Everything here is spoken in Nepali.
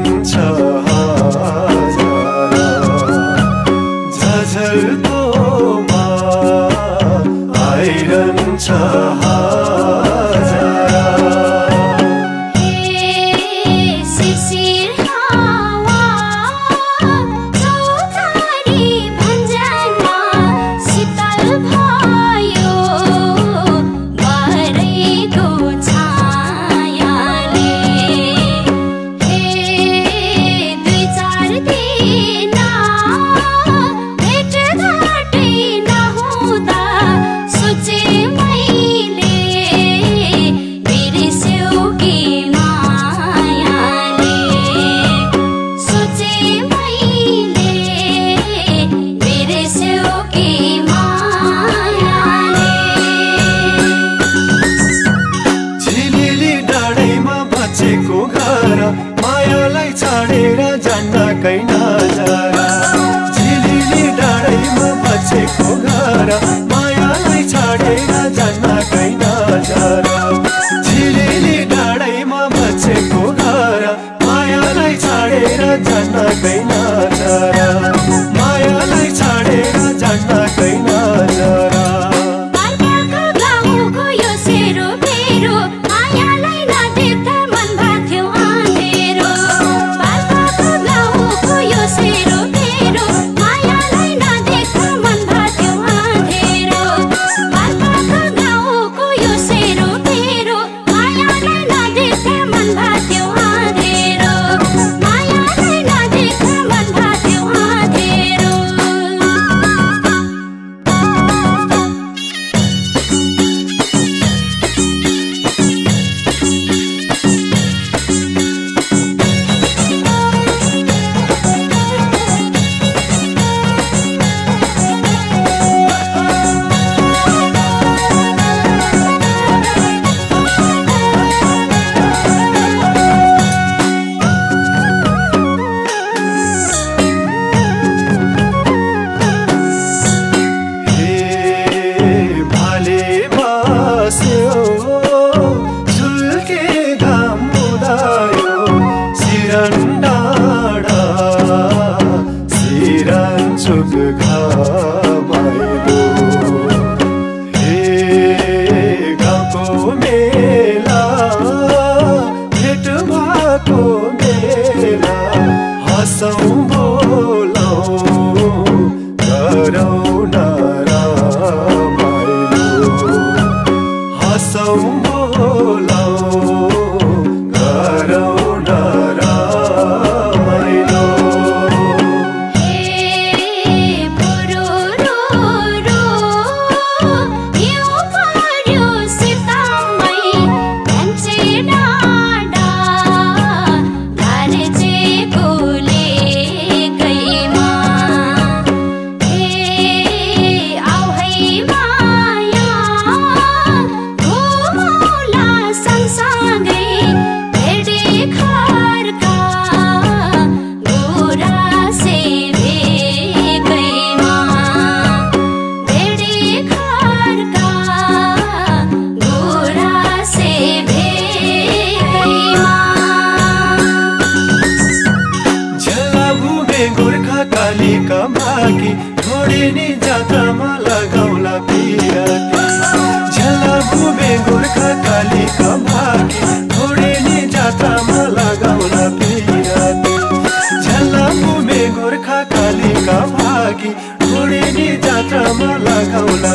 आइरहन्छ झझल्कोमा आइरहन्छ मायालाई छाडेर जान्न कै नजारा झिलिली डाँडैमा बसेको घर मायालाई छाडेर जान्न कै नजारा झिलिली डाँडैमा बसेको घर मायालाई छाडेर जान्न कै नजारा मायालाई छाडेर जान्न कै नजारा चुक घामाइलो हे गाउँको मेला भेट भएको मेला हँसौँ बोलाउँ गरौँ न रमाइलो हँसौँ बोलाउँ गरौँ न रमाइलो गोर्खा कालीका भागी ढोडेनी जात्रामा लगाउला पिराती झला घुमे गोर्खा कालीका भागी ढोडेनी जात्रामा लगाउला पिराती झला घुमे गोर्खा कालीका भागी ढोडेनी जात्रामा लगाउला